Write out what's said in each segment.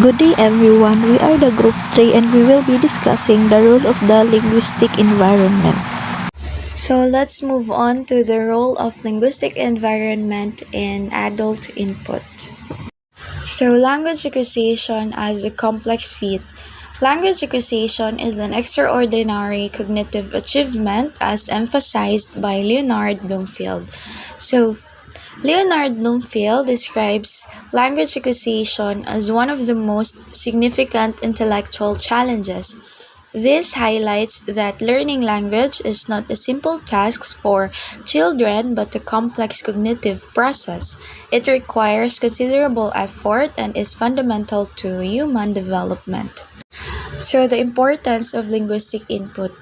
Good day everyone, we are the group 3 and we will be discussing the role of the linguistic environment. So let's move on to the role of linguistic environment in adult input. So language acquisition as a complex feat. Language acquisition is an extraordinary cognitive achievement as emphasized by Leonard Bloomfield. So Leonard Bloomfield describes language acquisition as one of the most significant intellectual challenges. This highlights that learning language is not a simple task for children but a complex cognitive process. It requires considerable effort and is fundamental to human development. So, the importance of linguistic input.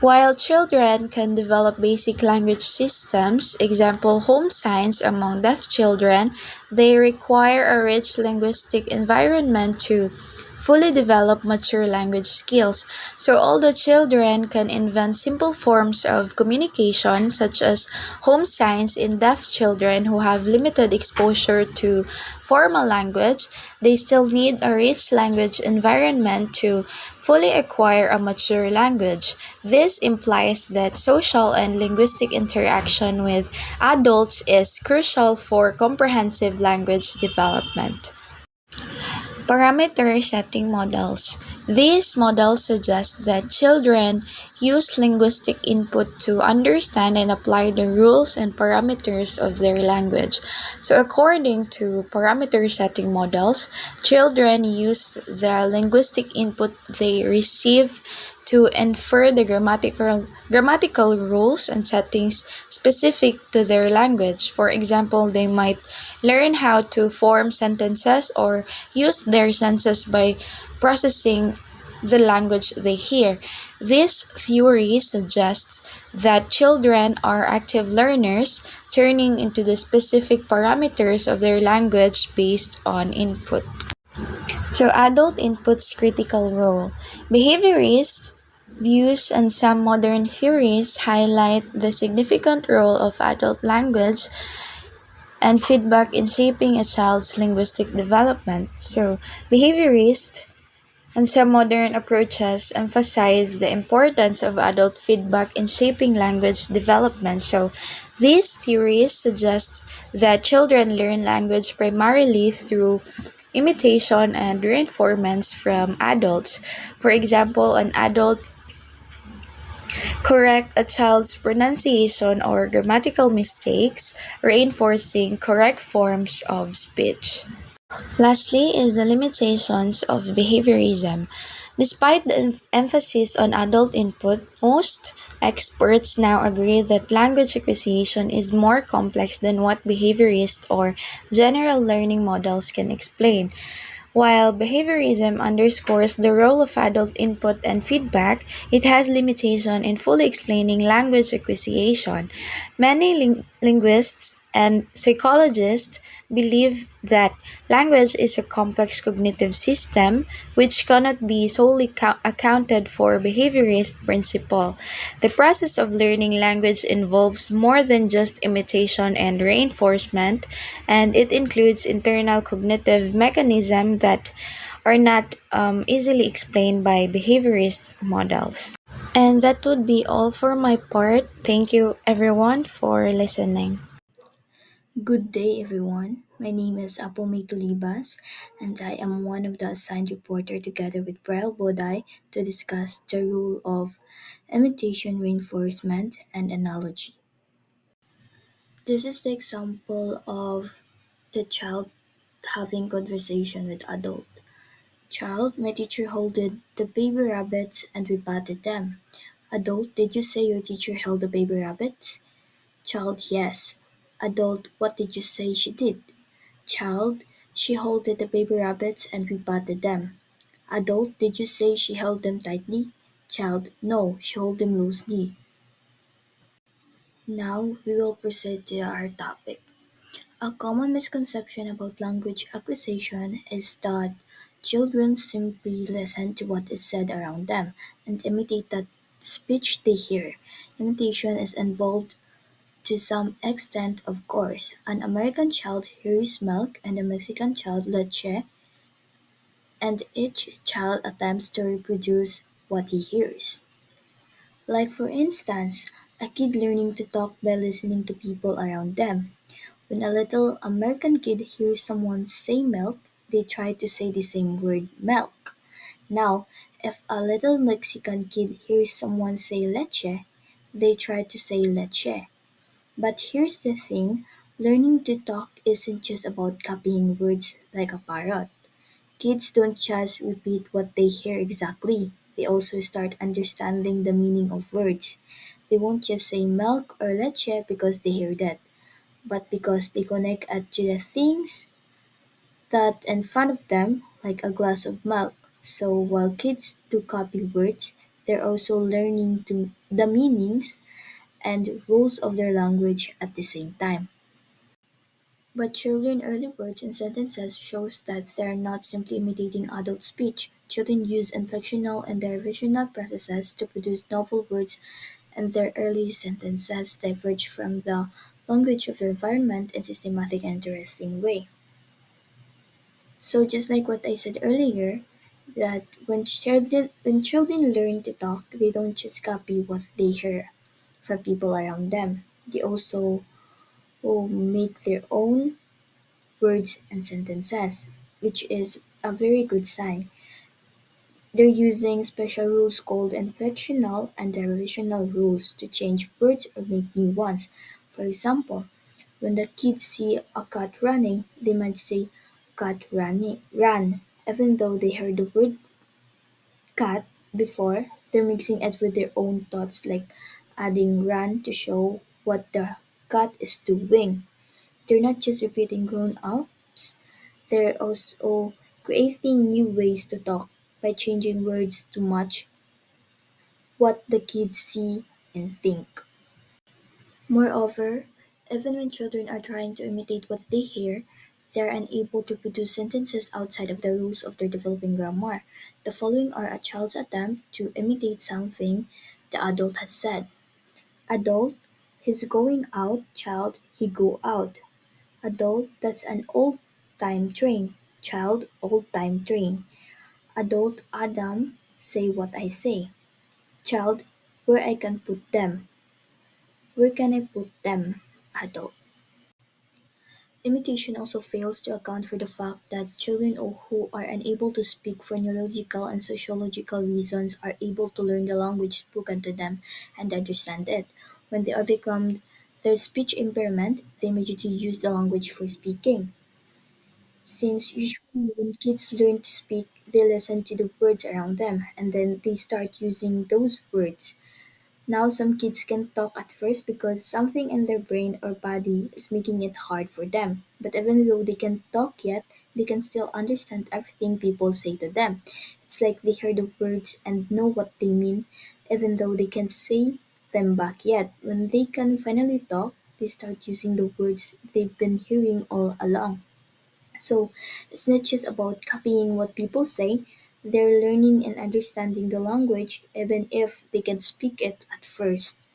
While children can develop basic language systems, example home signs among deaf children, they require a rich linguistic environment to fully develop mature language skills. So, although children can invent simple forms of communication, such as home signs in deaf children who have limited exposure to formal language, they still need a rich language environment to fully acquire a mature language. This implies that social and linguistic interaction with adults is crucial for comprehensive language development. Parameter setting models. These models suggest that children use linguistic input to understand and apply the rules and parameters of their language. So, according to parameter setting models, children use the linguistic input they receive to infer the grammatical rules and settings specific to their language. For example, they might learn how to form sentences or use their senses by processing the language they hear. This theory suggests that children are active learners, turning into the specific parameters of their language based on input. So, adult input's critical role. Behaviorist views and some modern theories highlight the significant role of adult language and feedback in shaping a child's linguistic development. So, behaviorists and some modern approaches emphasize the importance of adult feedback in shaping language development. So, these theories suggest that children learn language primarily through imitation and reinforcements from adults. For example, an adult correct a child's pronunciation or grammatical mistakes, reinforcing correct forms of speech. Lastly is the limitations of behaviorism. Despite the emphasis on adult input, most experts now agree that language acquisition is more complex than what behaviorist or general learning models can explain. While behaviorism underscores the role of adult input and feedback, it has limitation in fully explaining language acquisition. Many linguists and psychologists believe that language is a complex cognitive system which cannot be solely accounted for behaviorist principle. The process of learning language involves more than just imitation and reinforcement, and it includes internal cognitive mechanisms that are not easily explained by behaviorist models. And that would be all for my part. Thank you everyone for listening. Good day, everyone. My name is Apple Tulibas, and I am one of the assigned reporter together with Brian Bodai to discuss the role of imitation reinforcement and analogy. This is the example of the child having conversation with adult. Child, my teacher holded the baby rabbits and we patted them. Adult, did you say your teacher held the baby rabbits? Child, yes. Adult, what did you say she did? Child, she holded the baby rabbits and we patted them. Adult, did you say she held them tightly? Child, no, she held them loosely. Now we will proceed to our topic. A common misconception about language acquisition is that children simply listen to what is said around them and imitate that speech they hear. Imitation is involved to some extent, of course. An American child hears milk and a Mexican child leche, and each child attempts to reproduce what he hears. Like, for instance, a kid learning to talk by listening to people around them. When a little American kid hears someone say milk, they try to say the same word milk. Now, if a little Mexican kid hears someone say leche, they try to say leche. But here's the thing, learning to talk isn't just about copying words like a parrot. Kids don't just repeat what they hear exactly, they also start understanding the meaning of words. They won't just say milk or leche because they hear that, but because they connect it to the things that in front of them, like a glass of milk. So while kids do copy words, they're also learning the meanings and rules of their language at the same time. But children early words and sentences shows that they are not simply imitating adult speech. Children use inflectional and derivational processes to produce novel words, and their early sentences diverge from the language of their environment in systematic and interesting way. So just like what I said earlier, that when children learn to talk, they don't just copy what they hear from people around them. They also make their own words and sentences, which is a very good sign. They're using special rules called inflectional and derivational rules to change words or make new ones. For example, when the kids see a cat running, they might say cat running run, even though they heard the word cat before. They're mixing it with their own thoughts, like adding run to show what the cat is doing. They're not just repeating grown ups, they're also creating new ways to talk by changing words to match what the kids see and think. Moreover, even when children are trying to imitate what they hear, they are unable to produce sentences outside of the rules of their developing grammar. The following are a child's attempt to imitate something the adult has said. Adult, he's going out. Child, he go out. Adult, that's an old time train. Child, old time train. Adult Adam, say what I say. Child, where I can put them. Where can I put them? Adult. Imitation also fails to account for the fact that children who are unable to speak for neurological and sociological reasons are able to learn the language spoken to them and understand it. When they overcome their speech impairment, they immediately use the language for speaking. Since usually when kids learn to speak, they listen to the words around them and then they start using those words. Now some kids can talk at first because something in their brain or body is making it hard for them. But even though they can't talk yet, they can still understand everything people say to them. It's like they hear the words and know what they mean, even though they can't say them back yet. When they can finally talk, they start using the words they've been hearing all along. So it's not just about copying what people say, they're learning and understanding the language even if they can speak it at first.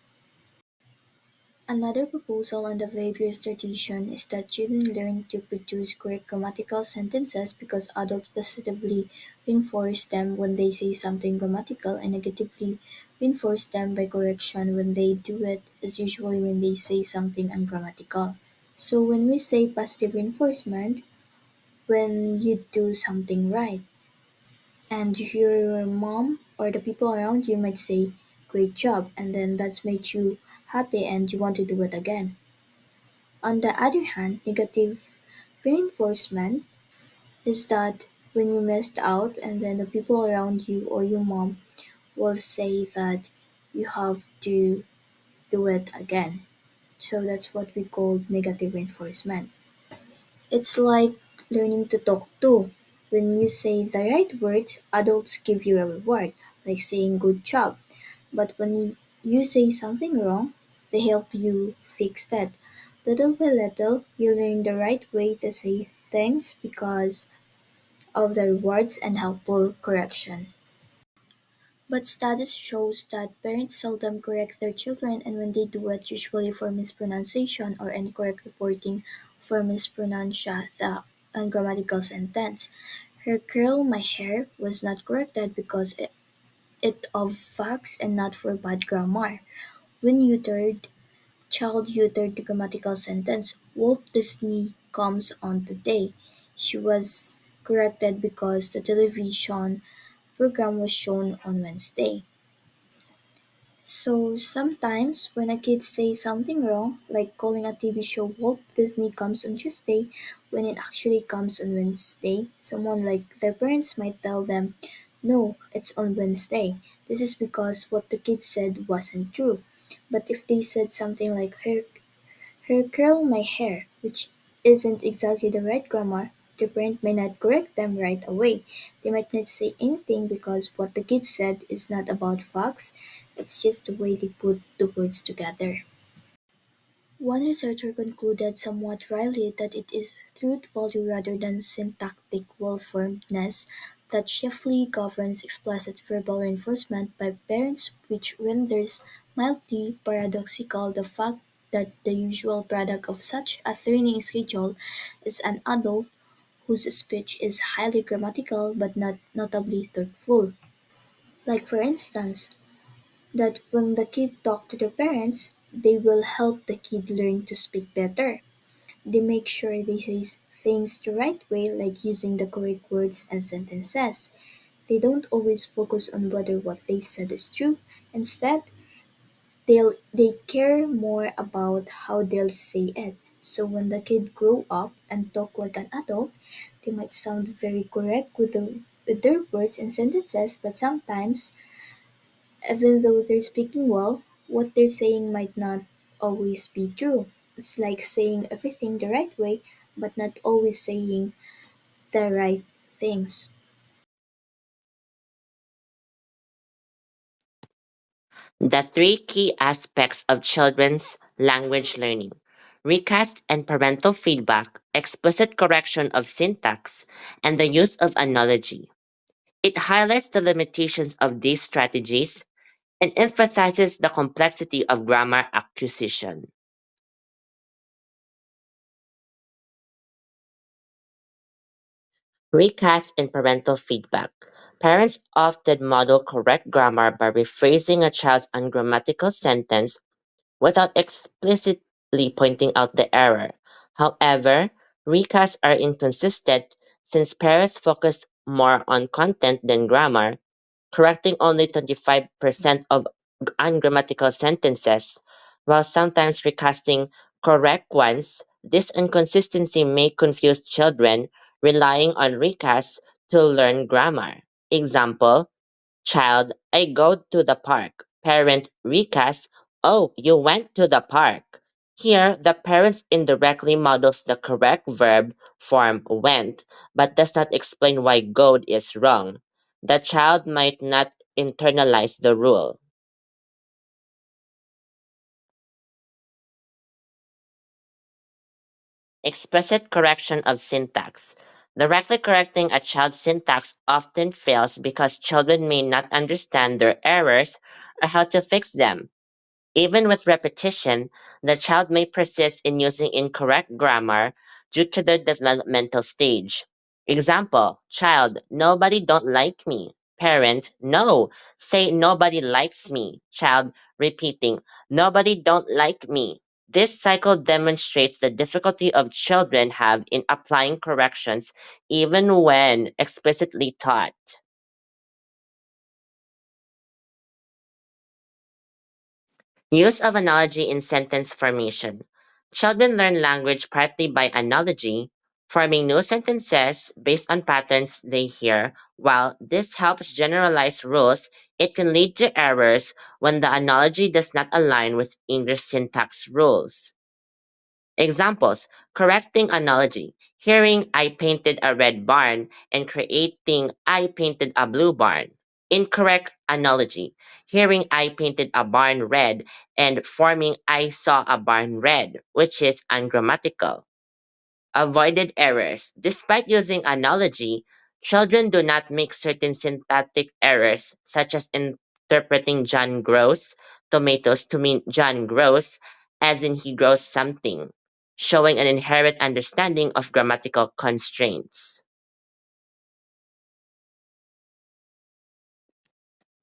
Another proposal on the behaviorist tradition is that children learn to produce correct grammatical sentences because adults positively reinforce them when they say something grammatical and negatively reinforce them by correction when they do it, as usually when they say something ungrammatical. So when we say positive reinforcement, when you do something right. And your mom or the people around you might say, great job, and then that makes you happy and you want to do it again. On the other hand, negative reinforcement is that when you missed out and then the people around you or your mom will say that you have to do it again. So that's what we call negative reinforcement. It's like learning to talk too. When you say the right words, adults give you a reward, like saying good job. But when you say something wrong, they help you fix that. Little by little, you learn the right way to say things because of the rewards and helpful correction. But studies shows that parents seldom correct their children and when they do it usually for mispronunciation or incorrect reporting for mispronuncia the ungrammatical sentence. Her curl my hair was not corrected because it of facts and not for bad grammar. When uttered, child uttered the grammatical sentence, Walt Disney comes on today. She was corrected because the television program was shown on Wednesday. So sometimes when a kid says something wrong, like calling a TV show Walt Disney comes on Tuesday when it actually comes on Wednesday, someone like their parents might tell them, no, it's on Wednesday. This is because what the kid said wasn't true. But if they said something like her curl my hair, which isn't exactly the right grammar, the parent may not correct them right away. They might not say anything because what the kid said is not about facts, it's just the way they put the words together. One researcher concluded somewhat wryly that it is truth value rather than syntactic well-formedness that chiefly governs explicit verbal reinforcement by parents, which renders mildly paradoxical the fact that the usual product of such a training schedule is an adult whose speech is highly grammatical but not notably thoughtful. Like, for instance, that when the kid talk to the parents, they will help the kid learn to speak better. They make sure they say things the right way, like using the correct words and sentences. They don't always focus on whether what they said is true. Instead, they care more about how they'll say it. So when the kid grow up and talk like an adult, they might sound very correct with their words and sentences, but sometimes even though they're speaking well, what they're saying might not always be true. It's like saying everything the right way, but not always saying the right things. The three key aspects of children's language learning: recast and parental feedback, explicit correction of syntax, and the use of analogy. It highlights the limitations of these strategies and emphasizes the complexity of grammar acquisition. Recast and parental feedback. Parents often model correct grammar by rephrasing a child's ungrammatical sentence without explicitly pointing out the error. However, recasts are inconsistent since parents focus more on content than grammar, correcting only 25% of ungrammatical sentences, while sometimes recasting correct ones. This inconsistency may confuse children relying on recasts to learn grammar. Example: Child, I go to the park. Parent recast, oh, you went to the park. Here, the parents indirectly models the correct verb form went, but does not explain why go is wrong. The child might not internalize the rule. Explicit correction of syntax. Directly correcting a child's syntax often fails because children may not understand their errors or how to fix them. Even with repetition, the child may persist in using incorrect grammar due to their developmental stage. Example: Child, nobody don't like me. Parent, no, say nobody likes me. Child repeating, nobody don't like me. This cycle demonstrates the difficulty of children have in applying corrections even when explicitly taught. Use of analogy in sentence formation. Children learn language partly by analogy, forming new sentences based on patterns they hear. While this helps generalize rules, it can lead to errors when the analogy does not align with English syntax rules. Examples: correcting analogy, hearing I painted a red barn and creating I painted a blue barn. Incorrect analogy, hearing I painted a barn red and forming I saw a barn red, which is ungrammatical. Avoided errors. Despite using analogy, children do not make certain syntactic errors, such as interpreting John grows tomatoes to mean John grows, as in he grows something, showing an inherent understanding of grammatical constraints.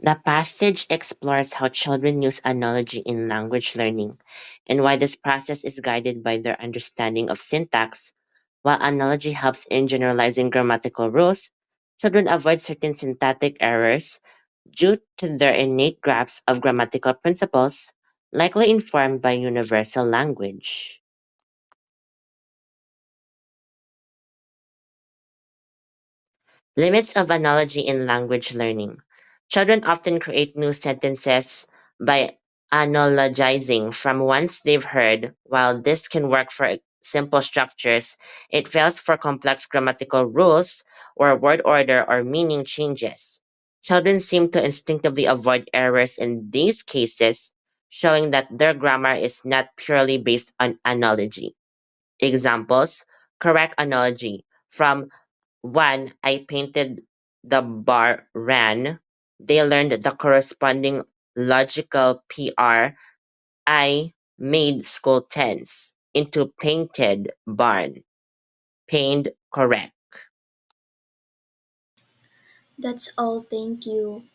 The passage explores how children use analogy in language learning and why this process is guided by their understanding of syntax. While analogy helps in generalizing grammatical rules, children avoid certain syntactic errors due to their innate grasp of grammatical principles, likely informed by universal language. Limits of analogy in language learning. Children often create new sentences by analogizing from ones they've heard. While this can work for simple structures, it fails for complex grammatical rules or word order or meaning changes. Children seem to instinctively avoid errors in these cases, showing that their grammar is not purely based on analogy. Examples: correct analogy. From one, I painted the bar ran. They learned the corresponding logical PR. I made school tense into painted barn. Pained correct. That's all, thank you.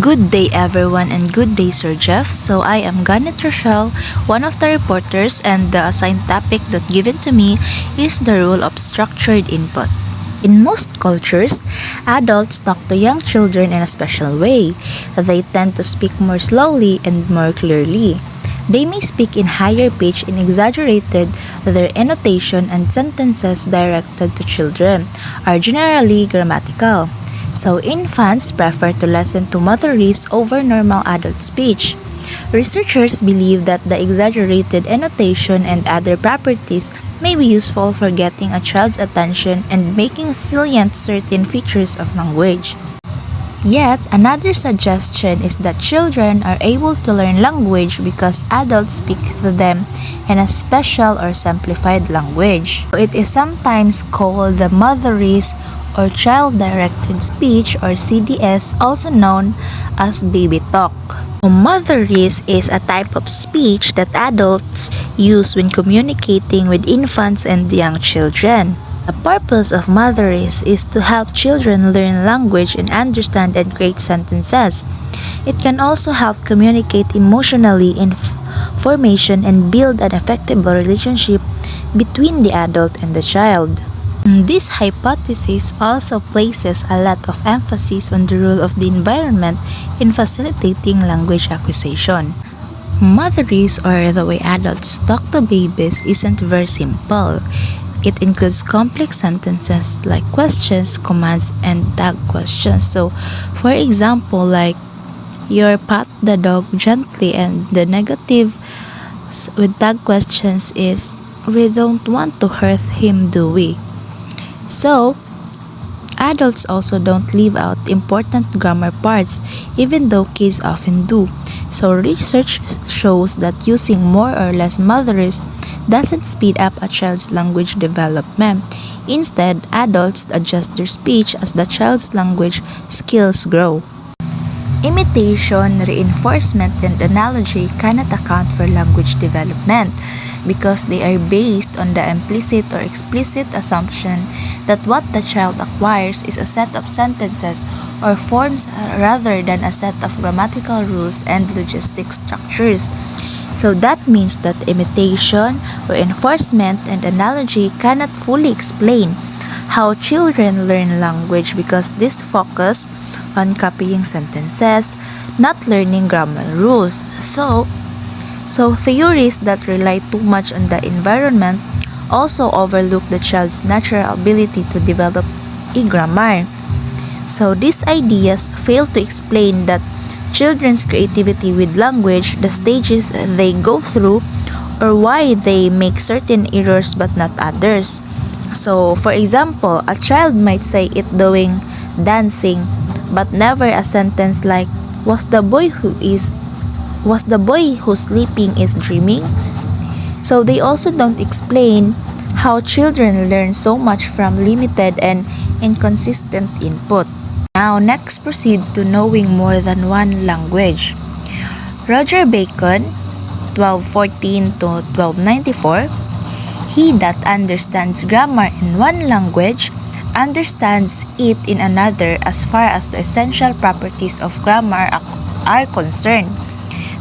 Good day, everyone, and good day, Sir Jeff. So, I am Garnet Rochelle, one of the reporters, and the assigned topic that given to me is the role of structured input. In most cultures, adults talk to young children in a special way. They tend to speak more slowly and more clearly. They may speak in higher pitch and exaggerated. Their annotation and sentences directed to children are generally grammatical. So infants prefer to listen to motherese over normal adult speech. Researchers believe that the exaggerated annotation and other properties may be useful for getting a child's attention and making salient certain features of language. Yet, another suggestion is that children are able to learn language because adults speak to them in a special or simplified language. It is sometimes called the motherese or child-directed speech or CDS, also known as baby talk. Motherese is a type of speech that adults use when communicating with infants and young children. The purpose of motherese is to help children learn language and understand and create sentences. It can also help communicate emotionally in formation and build an effective relationship between the adult and the child. This hypothesis also places a lot of emphasis on the role of the environment in facilitating language acquisition. Motherese, or the way adults talk to babies, isn't very simple. It includes complex sentences like questions, commands, and tag questions. So, for example, like you pat the dog gently, and the negative with tag questions is we don't want to hurt him, do we? So, adults also don't leave out important grammar parts, even though kids often do. So, research shows that using more or less motherese doesn't speed up a child's language development. Instead, adults adjust their speech as the child's language skills grow. Imitation, reinforcement, and analogy cannot account for language development because they are based on the implicit or explicit assumption that what the child acquires is a set of sentences or forms rather than a set of grammatical rules and logistic structures. So that means that imitation, reinforcement, and analogy cannot fully explain how children learn language because this focus on copying sentences, not learning grammar rules. So theories that rely too much on the environment also overlook the child's natural ability to develop a grammar. So these ideas fail to explain that children's creativity with language, the stages they go through, or why they make certain errors but not others. So, for example, a child might say it doing dancing, but never a sentence like was the boy who's sleeping is dreaming? So they also don't explain how children learn so much from limited and inconsistent input. Now, next proceed to knowing more than one language. Roger Bacon, 1214 to 1294, he that understands grammar in one language understands it in another as far as the essential properties of grammar are concerned.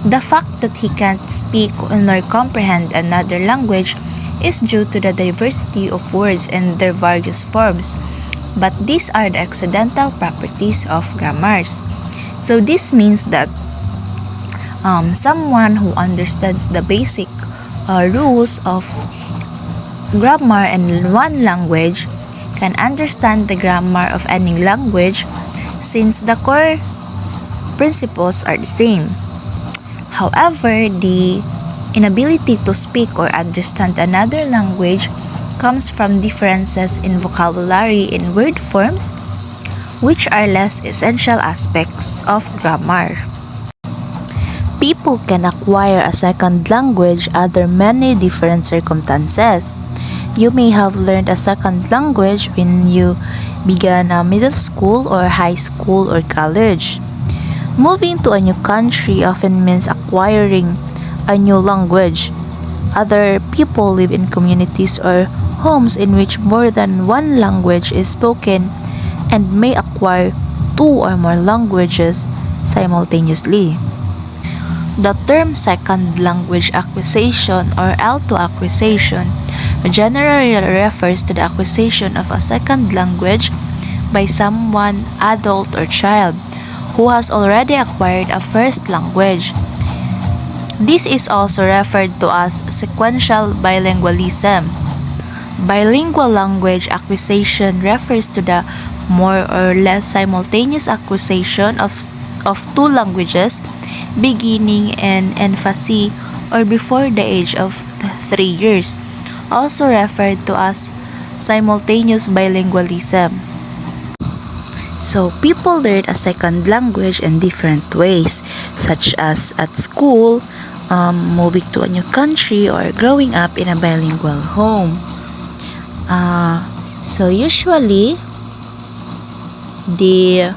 The fact that he can't speak nor comprehend another language is due to the diversity of words and their various forms, but these are the accidental properties of grammars. So this means that someone who understands the basic rules of grammar in one language can understand the grammar of any language since the core principles are the same. However, the inability to speak or understand another language comes from differences in vocabulary and word forms, which are less essential aspects of grammar. People can acquire a second language under many different circumstances. You may have learned a second language when you began a middle school or high school or college. Moving to a new country often means acquiring a new language. Other people live in communities or homes in which more than one language is spoken and may acquire two or more languages simultaneously. The term second language acquisition or L2 acquisition generally refers to the acquisition of a second language by someone, adult or child, who has already acquired a first language. This is also referred to as sequential bilingualism. Bilingual language acquisition refers to the more or less simultaneous acquisition of two languages beginning in infancy or before the age of 3 years, also referred to as simultaneous bilingualism. So, people learn a second language in different ways, such as at school, moving to a new country, or growing up in a bilingual home. So, usually, the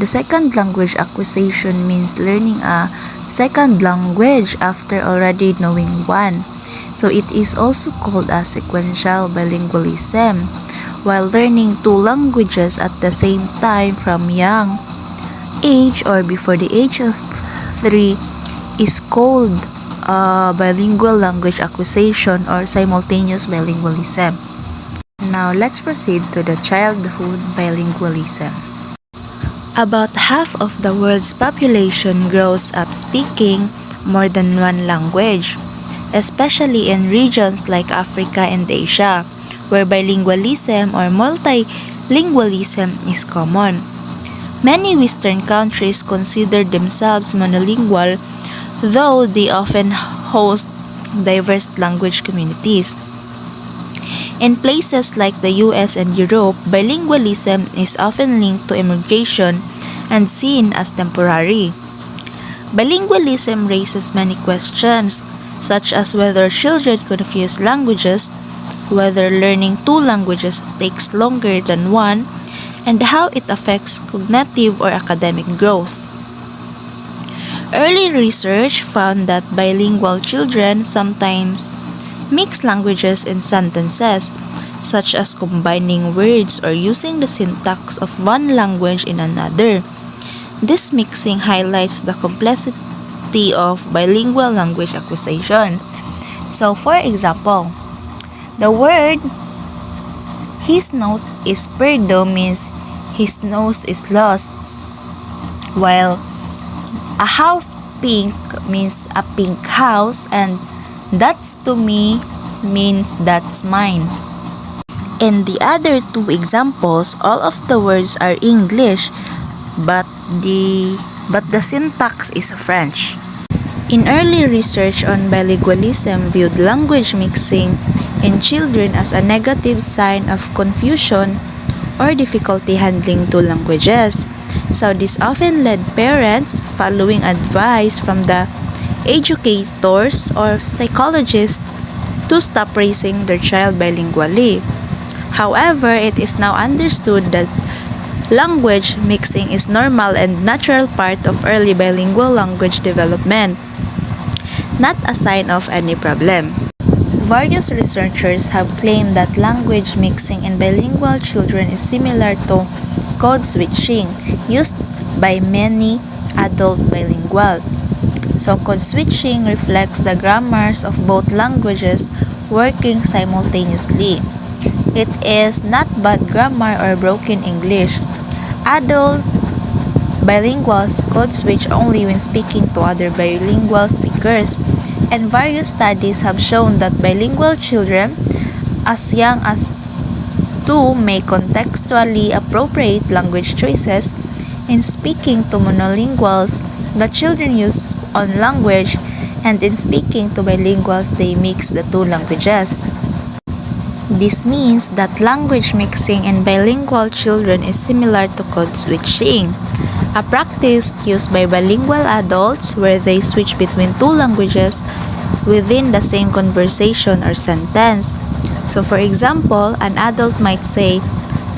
second language acquisition means learning a second language after already knowing one. So, it is also called a sequential bilingualism. While learning two languages at the same time from young age or before the age of 3 is called bilingual language acquisition or simultaneous bilingualism. Now, let's proceed to the childhood bilingualism. About half of the world's population grows up speaking more than one language, especially in regions like Africa and Asia, where bilingualism or multilingualism is common. Many Western countries consider themselves monolingual, though they often host diverse language communities. In places like the US and Europe, bilingualism is often linked to immigration and seen as temporary. Bilingualism raises many questions, such as whether children confuse languages, whether learning two languages takes longer than one, and how it affects cognitive or academic growth. Early research found that bilingual children sometimes mix languages in sentences, such as combining words or using the syntax of one language in another. This mixing highlights the complexity of bilingual language acquisition. So, for example, the word his nose is perdo means his nose is lost, while a house pink means a pink house, and that's to me means that's mine. In the other two examples, all of the words are English, but the syntax is French. In early research on bilingualism viewed language mixing in children as a negative sign of confusion or difficulty handling two languages. So this often led parents, following advice from the educators or psychologists, to stop raising their child bilingually. However, it is now understood that language mixing is normal and natural part of early bilingual language development, not a sign of any problem. Various researchers have claimed that language mixing in bilingual children is similar to code switching used by many adult bilinguals. So code switching reflects the grammars of both languages working simultaneously. It is not bad grammar or broken English. Adult bilinguals code switch only when speaking to other bilingual speakers, and various studies have shown that bilingual children as young as 2 may contextually appropriate language choices in speaking to monolinguals. The children use one language, and in speaking to bilinguals they mix the two languages. This means that language mixing in bilingual children is similar to code switching, a practice used by bilingual adults where they switch between two languages within the same conversation or sentence. So for example, an adult might say,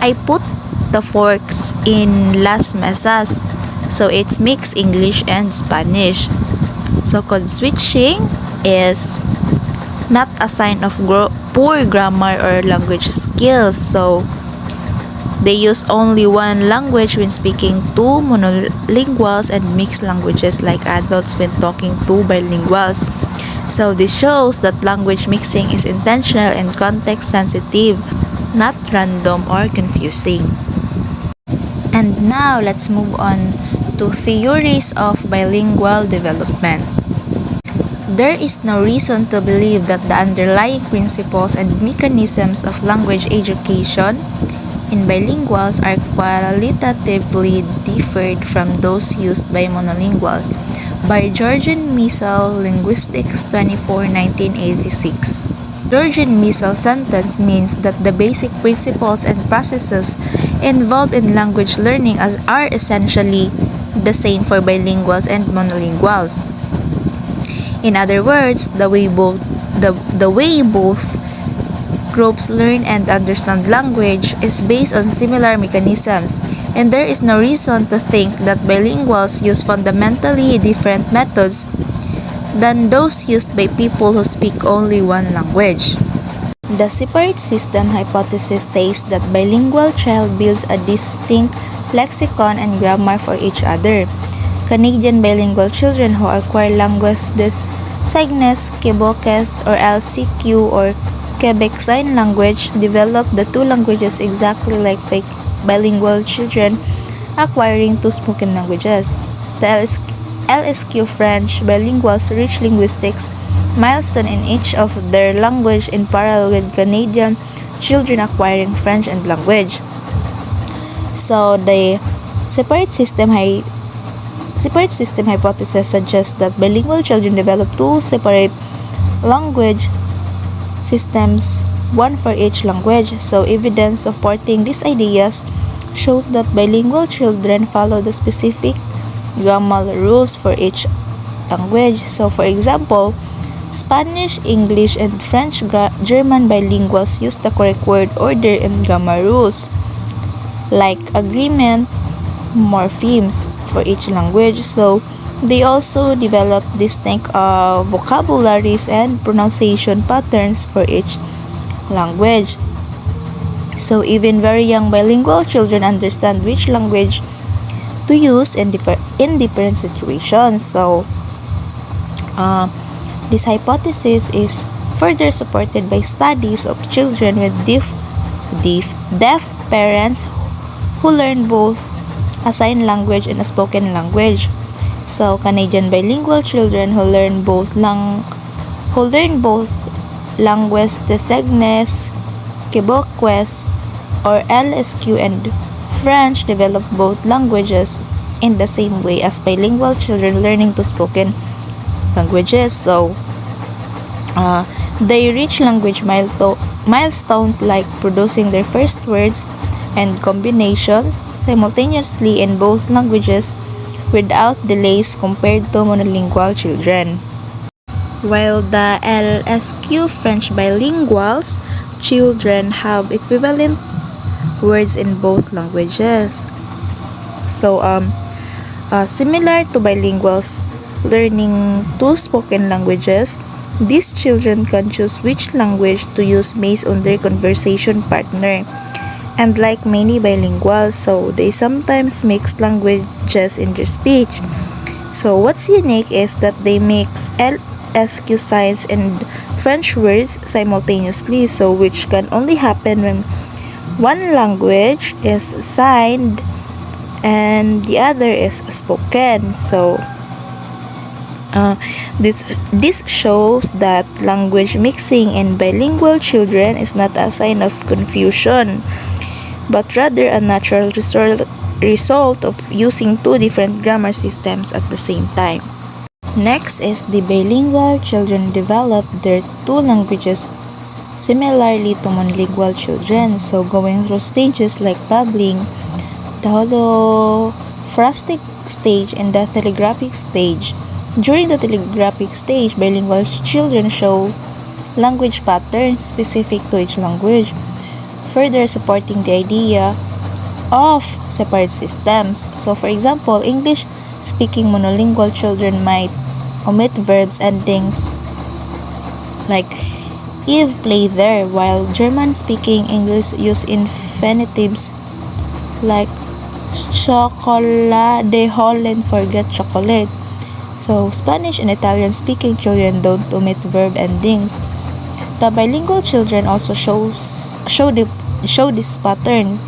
I put the forks in las mesas. So it's mixed English and Spanish. So code switching is not a sign of poor grammar or language skills. So they use only one language when speaking to monolinguals and mixed languages like adults when talking to bilinguals. So this shows that language mixing is intentional and context sensitive, not random or confusing. And now let's move on to theories of bilingual development. There is no reason to believe that the underlying principles and mechanisms of language education in bilinguals are qualitatively differed from those used by monolinguals. By Georgian Missal, Linguistics 24, 1986. Georgian Missal sentence means that the basic principles and processes involved in language learning are essentially the same for bilinguals and monolinguals. In other words, the way both groups learn and understand language is based on similar mechanisms, and there is no reason to think that bilinguals use fundamentally different methods than those used by people who speak only one language. The separate system hypothesis says that bilingual child builds a distinct lexicon and grammar for each other. Canadian bilingual children who acquire languages des signes, Quebecois or LCQ or Quebec Sign Language develop the two languages exactly like bilingual children acquiring two spoken languages. The LSQ French bilinguals reach linguistics milestone in each of their language in parallel with Canadian children acquiring French and language. So the separate system hypothesis suggests that bilingual children develop two separate language systems, one for each language. So evidence supporting these ideas shows that bilingual children follow the specific grammar rules for each language. So for example, Spanish, English, and French German bilinguals use the correct word order and grammar rules, like agreement, morphemes for each language. So they also develop distinct vocabularies and pronunciation patterns for each language. So even very young bilingual children understand which language to use in different situations. So this hypothesis is further supported by studies of children with deaf parents who learn both a sign language and a spoken language. So Canadian bilingual children who learn both languages des signes, Quebecois or LSQ, and French develop both languages in the same way as bilingual children learning two spoken languages. So they reach language milestones like producing their first words and combinations simultaneously in both languages without delays compared to monolingual children. While the LSQ French bilinguals children have equivalent words in both languages. So similar to bilinguals learning two spoken languages, These children can choose which language to use based on their conversation partner. And like many bilinguals, so they sometimes mix languages in their speech. So what's unique is that they mix LSQ signs and French words simultaneously, so which can only happen when one language is signed and the other is spoken. So uh, this shows that language mixing in bilingual children is not a sign of confusion, but rather a natural result of using two different grammar systems at the same time. Next is the bilingual children develop their two languages similarly to monolingual children, so going through stages like babbling, the holophrastic stage, and the telegraphic stage. During the telegraphic stage, bilingual children show language patterns specific to each language, further supporting the idea of separate systems. So for example, English-speaking monolingual children might omit verbs endings like Eve played there, while German-speaking English use infinitives like chocolate and forget chocolate. So Spanish and Italian-speaking children don't omit verb endings. The bilingual children also show this pattern.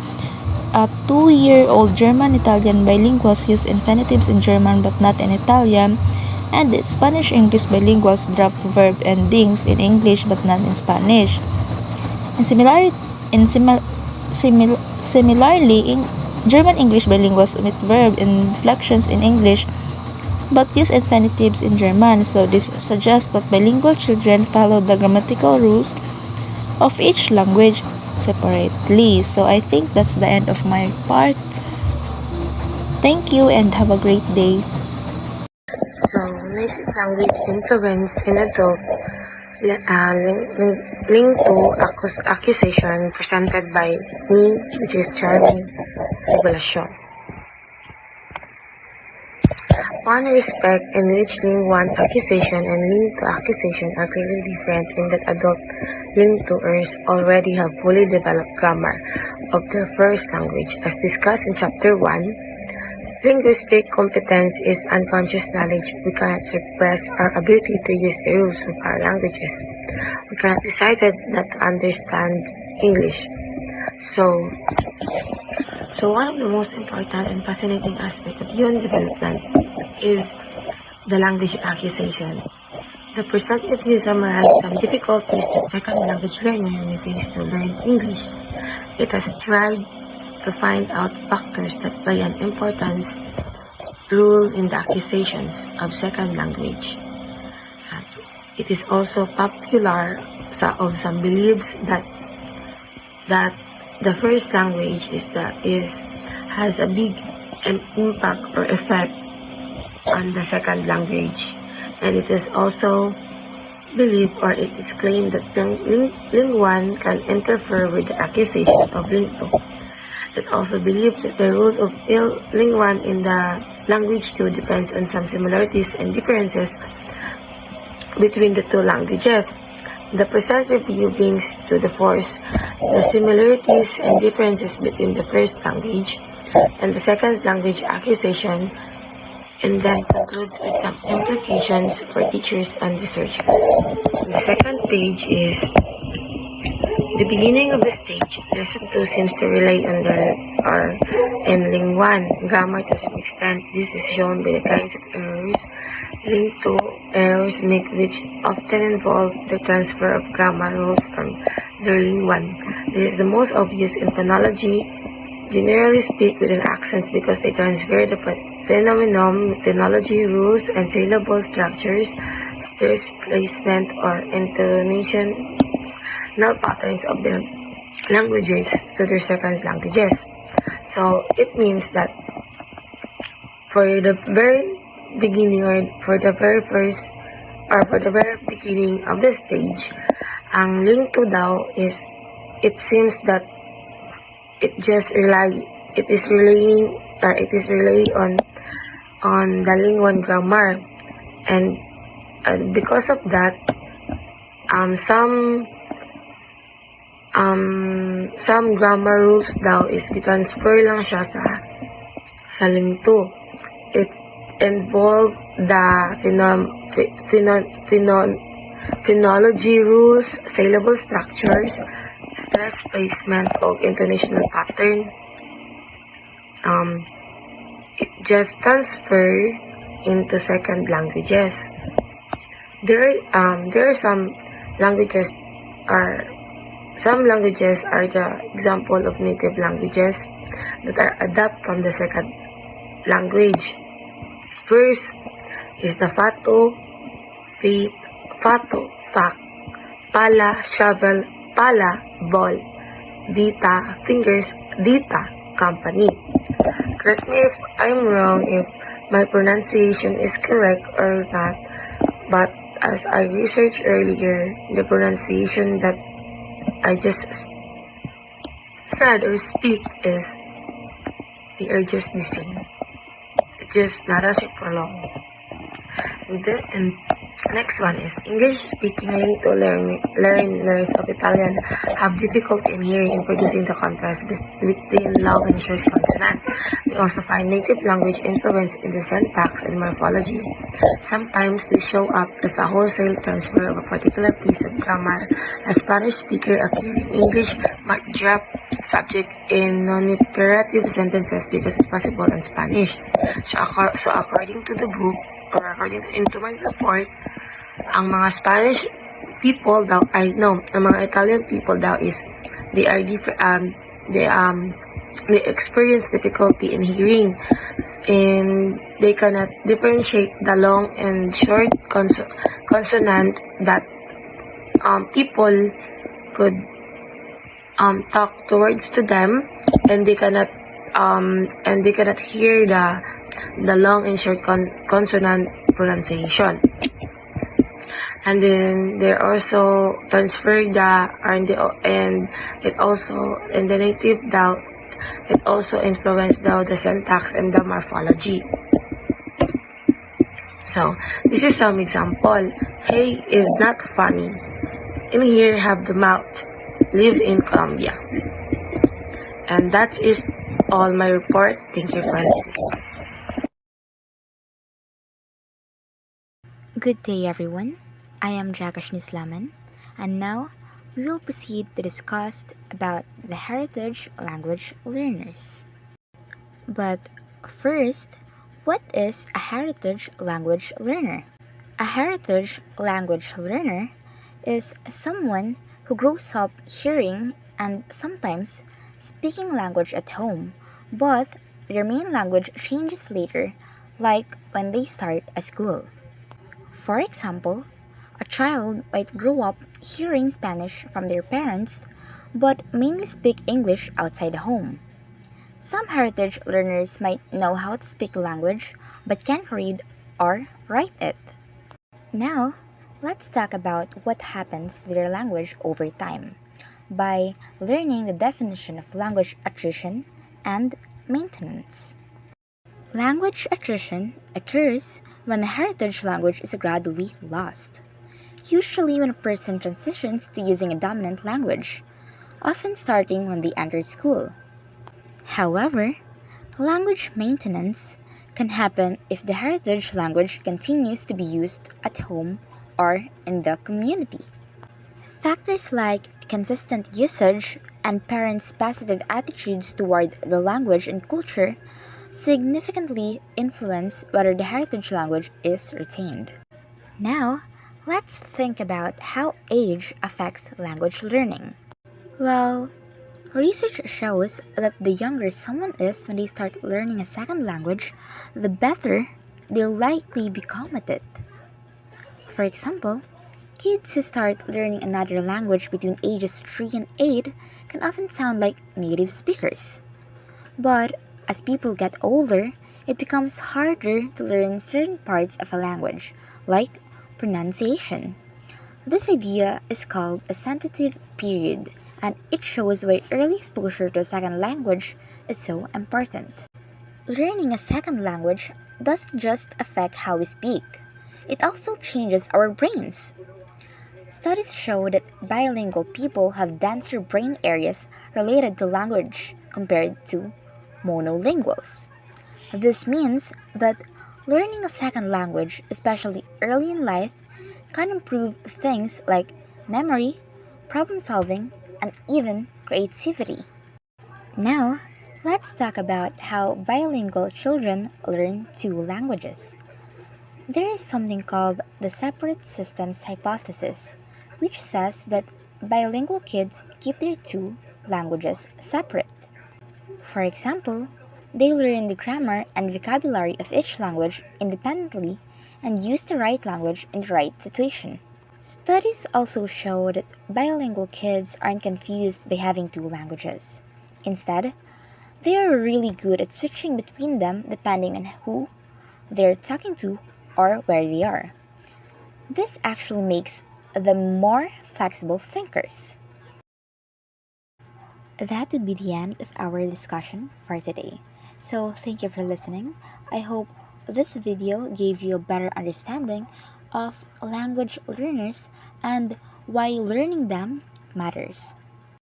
A 2-year-old German-Italian bilinguals use infinitives in German but not in Italian, and the Spanish-English bilinguals drop verb endings in English but not in Spanish. And similarly, German-English bilinguals omit verb inflections in English but use infinitives in German. So this suggests that bilingual children follow the grammatical rules of each language separately. So I think that's the end of my part. Thank you and have a great day. So, native language influence in adult linked to accusation presented by me, which is Charlie Regulacion. One respect in which Link 1 accusation and Link 2 accusation are clearly different in that adult Link 2ers already have fully developed grammar of their first language. As discussed in Chapter 1, linguistic competence is unconscious knowledge. We cannot suppress our ability to use the rules of our languages. We cannot decide not to understand English. So one of the most important and fascinating aspects of human development is the language accusation. The present review summarizes some difficulties that second language learners may face to learn English. It has tried to find out factors that play an important role in the accusations of second language. It is also popular of some beliefs that the first language has a big impact or effect on the second language, and it is also believed or it is claimed that Ling 1 can interfere with the accusation of Ling 2. It also believes that the role of Ling 1 in the language 2 depends on some similarities and differences between the two languages. The present review brings to the force the similarities and differences between the first language and the second language accusation, and then concludes with some implications for teachers and researchers. The second page is the beginning of the stage. Lesson 2 seems to rely on in Ling 1 grammar to some extent. This is shown by the kinds of errors Ling 2 errors make, which often involve the transfer of grammar rules from the Ling 1. This is the most obvious in phonology. Generally speak within accents because they transfer the phonology rules and syllable structures, stress placement, or intonation patterns of their languages to their second languages. So it means that for the very beginning or for the very beginning of the stage, ang link to daw is, it seems that it is relying on the Ling 1 grammar, and because of that Some some grammar rules daw is transfer lang siya sa linto. It involve the phonology rules, syllable structures, stress placement, o intonational pattern. It just transfer into second languages. There are languages some languages are the example of native languages that are adapted from the second language. First is the fato, fact, pala, shovel, pala, ball, dita, fingers, dita, company. Correct me if I'm wrong, if my pronunciation is correct or not, but as I researched earlier, the pronunciation that I just said or speak is they are just the same. It's just not as prolonged. And next one is English speaking learners of Italian have difficulty in hearing and producing the contrast between long and short consonant. We also find native language influence in the syntax and morphology. Sometimes they show up as a wholesale transfer of a particular piece of grammar. A Spanish speaker acquiring English might drop subject in non-imperative sentences because it's possible in Spanish. So according to the book, or according into my report, ang mga Spanish people daw, ang mga Italian people daw is they are they experience difficulty in hearing, and they cannot differentiate the long and short consonant that people could talk towards to them, and they cannot hear the long and short consonant pronunciation. And then they also transfer and it also in the native it also influenced the syntax and the morphology. So this is some example. Hey is not funny. In here have the mouth. Live in Colombia. And that is all my report. Thank you for listening. Good day, everyone. I am Jakash Nislaman, and now we will proceed to discuss about the heritage language learners. But first, what is a heritage language learner? A heritage language learner is someone who grows up hearing and sometimes speaking language at home, but their main language changes later, like when they start a school. For example, a child might grow up hearing Spanish from their parents, but mainly speak English outside home. Some heritage learners might know how to speak the language, but can't read or write it. Now, let's talk about what happens to their language over time by learning the definition of language attrition and maintenance. Language attrition occurs when a heritage language is gradually lost, usually when a person transitions to using a dominant language, often starting when they entered school. However, language maintenance can happen if the heritage language continues to be used at home or in the community. Factors like consistent usage and parents' positive attitudes toward the language and culture significantly influence whether the heritage language is retained. Now, let's think about how age affects language learning. Well, research shows that the younger someone is when they start learning a second language, the better they'll likely become at it. For example, kids who start learning another language between ages 3 and 8 can often sound like native speakers. But as people get older, it becomes harder to learn certain parts of a language, like pronunciation. This idea is called a sensitive period, and it shows why early exposure to a second language is so important. Learning a second language doesn't just affect how we speak, it also changes our brains. Studies show that bilingual people have denser brain areas related to language compared to monolinguals. This means that learning a second language, especially early in life, can improve things like memory, problem solving, and even creativity. Now, let's talk about how bilingual children learn two languages. There is something called the separate systems hypothesis, which says that bilingual kids keep their two languages separate. For example, they learn the grammar and vocabulary of each language independently and use the right language in the right situation. Studies also show that bilingual kids aren't confused by having two languages. Instead, they are really good at switching between them depending on who they're talking to or where they are. This actually makes them more flexible thinkers. That would be the end of our discussion for today. So, thank you for listening. I hope this video gave you a better understanding of language learners and why learning them matters.